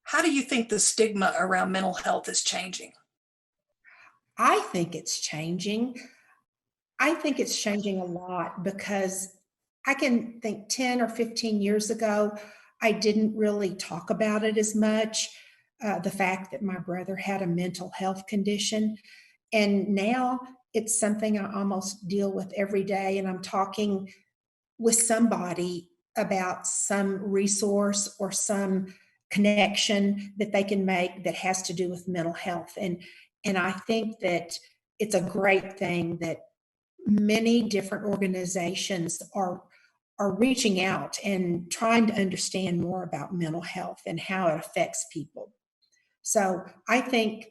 How do you think the stigma around mental health is changing? I think it's changing. I think it's changing a lot because I can think 10 or 15 years ago, I didn't really talk about it as much. The fact that my brother had a mental health condition. And now it's something I almost deal with every day. And I'm talking with somebody about some resource or some connection that they can make that has to do with mental health. And I think that it's a great thing that many different organizations are reaching out and trying to understand more about mental health and how it affects people. So I think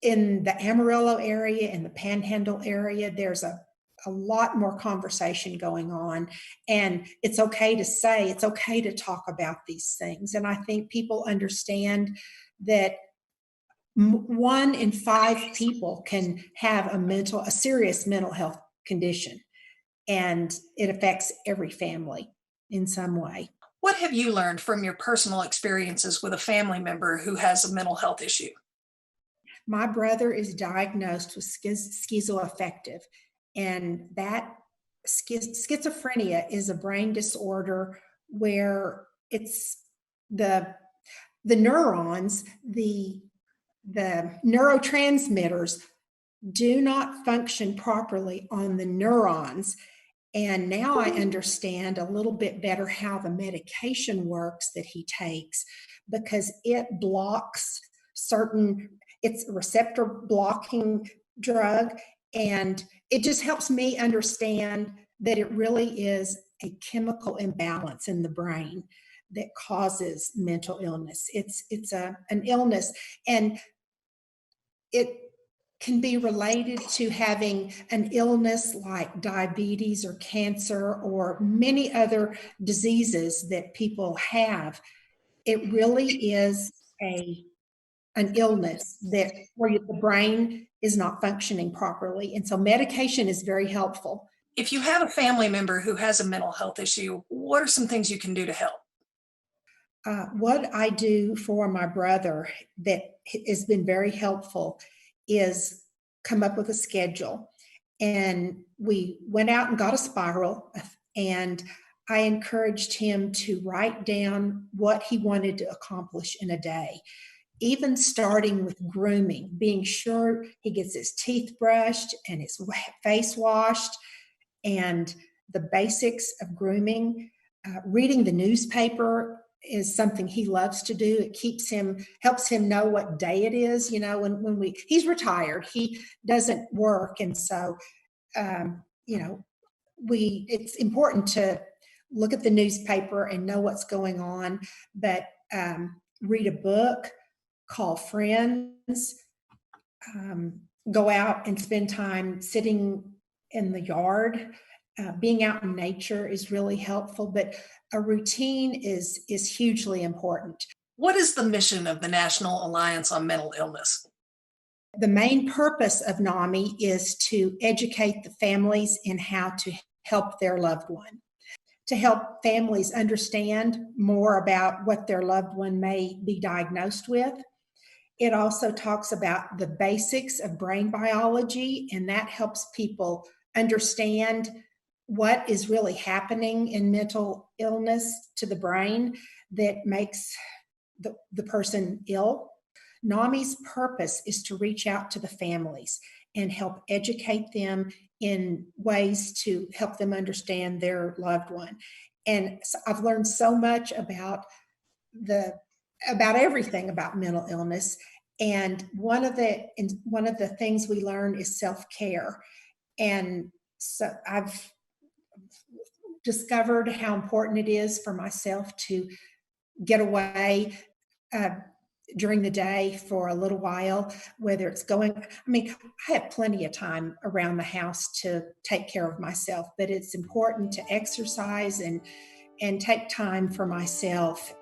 in the Amarillo area and the Panhandle area, there's a lot more conversation going on. And it's okay to say, it's okay to talk about these things. And I think people understand that one in five people can have a serious mental health condition, and it affects every family in some way. What have you learned from your personal experiences with a family member who has a mental health issue? My brother is diagnosed with schizoaffective, and that schizophrenia is a brain disorder where it's the the neurons, the neurotransmitters do not function properly on the neurons. And now I understand a little bit better how the medication works that he takes because it blocks certain, it's a receptor blocking drug. And it just helps me understand that it really is a chemical imbalance in the brain that causes mental illness. An illness, and it can be related to having an illness like diabetes or cancer or many other diseases that people have. It really is a an illness that where the brain is not functioning properly. And so medication is very helpful. If you have a family member who has a mental health issue, what are some things you can do to help? What I do for my brother that has been very helpful is come up with a schedule. And we went out and got a spiral, and I encouraged him to write down what he wanted to accomplish in a day, even starting with grooming, being sure he gets his teeth brushed and his face washed, and the basics of grooming. Reading the newspaper is something he loves to do. It helps him know what day it is. You know, he's retired, he doesn't work. And so, you know, it's important to look at the newspaper and know what's going on, but read a book, call friends, go out and spend time sitting in the yard. Being out in nature is really helpful, but a routine is hugely important. What is the mission of the National Alliance on Mental Illness? The main purpose of NAMI is to educate the families in how to help their loved one, to help families understand more about what their loved one may be diagnosed with. It also talks about the basics of brain biology, and that helps people understand what is really happening in mental illness to the brain that makes the person ill. NAMI's purpose is to reach out to the families and help educate them in ways to help them understand their loved one. And so I've learned so much about everything about mental illness. And one of the things we learn is self-care. And so I've discovered how important it is for myself to get away during the day for a little while, whether it's I have plenty of time around the house to take care of myself, but it's important to exercise and take time for myself